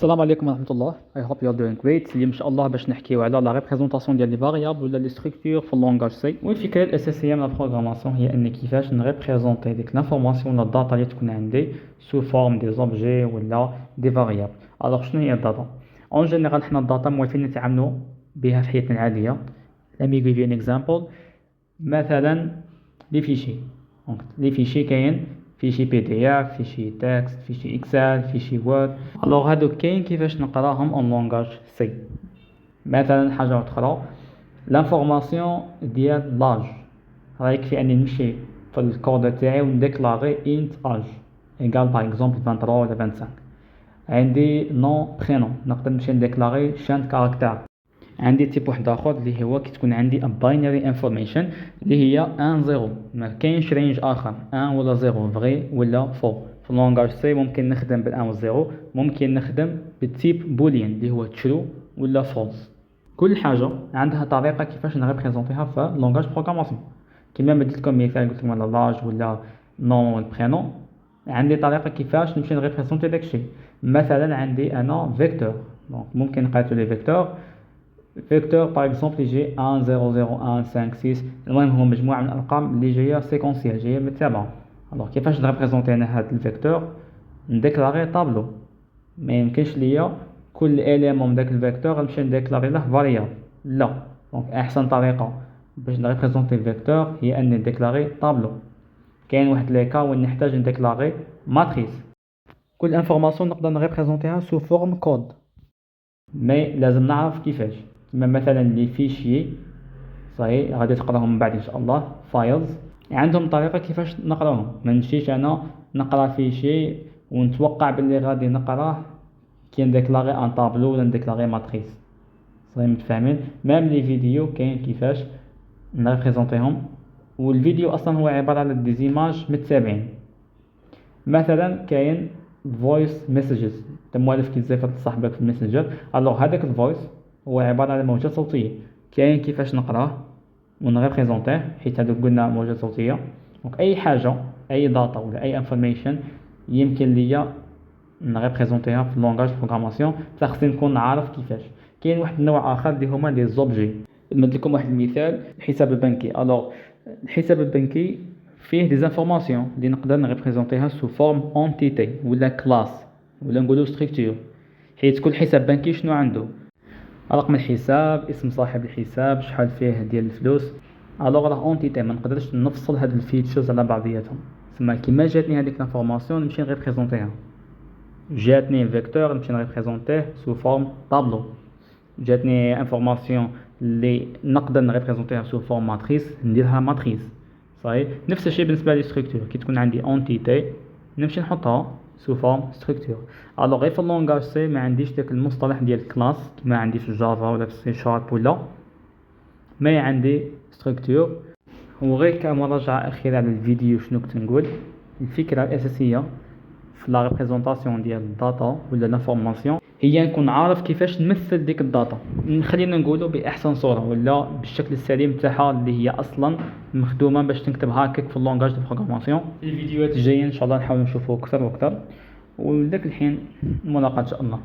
السلام عليكم ورحمة الله. I hope you are doing great. اليوم إن شاء الله باش نحكيو على لا ريبريزونطاسيون ديال لي فاريابل ولا لي ستركتور في اللونغاج سي. والفكرة الأساسية من البروغراماسيون هي أني كيفاش نريبريزونطي ديك لانفورماسيون ولا الداتا اللي تكون عندي سو فورم دي زوبجي ولا دي فاريابل. ألوغ شنو هي الداتا؟ أون جينيرال حنا الداتا موالفين نتعاملو بها في حياتنا العادية. Let me give you an example. مثلا لي فيشي. دونك لي فيشي كاين فيشي بي دي اف، فيشي تكست، فيشي اكسل، فيشي وورد. الوغ هادو كاين كيفاش نقراهم اون لونغاج سي. مثلا حاجه اخرى لانفورماسيون ديال لاج، رايك في اني نمشي في الكود تاعي ونديكلاري انت اج ايغال باغ اكزومبل 23 ولا 25. عندي نون برينون نقدر نمشي نديكلاري شانت كاركتير. عندي تيب واحد اخر اللي هو كي تكون عندي باينري انفورميشن اللي هي 1 0، ما كاينش رينج اخر 1 ولا 0 فغي ولا فو. في اللونغاج سي ممكن نخدم بال1 و 0، ممكن نخدم بالتيب بوليان اللي هو ترو ولا فولس. كل حاجه عندها طريقه كيفاش نريبريزونطيها في اللونغاج بروغراماسيون. كما مديت لكم مثال قلت لكم على لاج ولا نون والبرينون، عندي طريقه كيفاش نمشي نريبريزونطي داكشي. مثلا عندي انا فيكتور، دونك ممكن نقاتلو لي فيكتور باغ اكزومبل يجي 1 0 0 1 5 6. المهم هو مجموعه من الارقام اللي جايه سيكونسيال جايه متتابعه. الوغ كيفاش نريبريزونطي انا هاد الفيكتور؟ نديكلاري طابلو. ما يمكنش ليا كل اليمون من داك الفيكتور نمشي نديكلاري له فاريابل، لا. دونك احسن طريقه باش نريبريزونطي الفيكتور هي اني نديكلاري طابلو. كاين واحد لي كا وين نحتاج نديكلاري ماتريس. كل انفورماسيون نقدر نريبريزونطيها سو فورم كود، مي لازم نعرف كيفاش. كما مثلا لي فيشي صحيح غادي تقراهم من بعد ان شاء الله فايلز، عندهم طريقه كيفاش نقراهم. ما نمشيش انا نقرا فيشي ونتوقع باللي غادي نقراه كي نديكلاري ان طابلو ولا نديكلاري ماتريس. صحيح متفاهمين؟ ميم لي فيديو كاين كيفاش نريبريزونطيهم، والفيديو اصلا هو عباره على دي زيماج متتابعين. مثلا كاين فويس مسجز، انت موالف كيزيفط لصاحبك في الماسنجر. الوغ هذاك الفويس هو عباره على موجات صوتيه، كاين كيفاش نقراه ونريبريزونطيه حيت هادو قلنا موجات صوتيه. دونك اي حاجه اي داتا ولا اي انفورميشن يمكن ليا نريبريزونطيها في اللونغاج بروغراماسيون، خصني نكون عارف كيفاش. كاين واحد النوع اخر اللي هما لي زوبجي. نمد لكم واحد المثال، الحساب البنكي. الوغ الحساب البنكي فيه دي انفورماسيون اللي نقدر نريبريزونطيها سو فورم اونتيتي ولا كلاس ولا نقولوا ستركتور. حيت كل حساب بنكي شنو عنده؟ رقم الحساب، اسم صاحب الحساب، شحال فيه ديال الفلوس. الوغ راه اونتيتي ما نقدرش نفصل هاد الفيتشرز على بعضياتهم. تسمى كيما جاتني هذيك لانفورماسيون نمشي نريبريزونطيها. جاتني فيكتور نمشي نريبريزونطيه سو فورم طابلو. جاتني انفورماسيون اللي نقدر نريبريزونطيها سو فورم ماتريس نديرها ماتريس. صحيح نفس الشيء بالنسبه لي ستركتور، كي تكون عندي اونتيتي نمشي نحطها سو فورم ستركتور. الوغ غير في اللونغاج سي ما عنديش داك المصطلح ديال كلاس كما عندي في الجافا ولا في السي شارب ولا، ما عندي ستركتور. وغير كمراجعه اخيره على الفيديو شنو كنت نقول، الفكره الاساسيه في لا ريبريزونطاسيون ديال الداتا ولا لانفورماسيون هي نكون عارف كيفاش نمثل ديك الداتا، خلينا نقولوا باحسن صوره ولا بالشكل السليم تاعها اللي هي اصلا مخدومه باش تنكتبها هكاك في اللونغاج دو بروغراماسيون. الفيديوهات الجايه ان شاء الله نحاول نشوفوا اكثر واكثر، ولذاك الحين الملاقات ان شاء الله.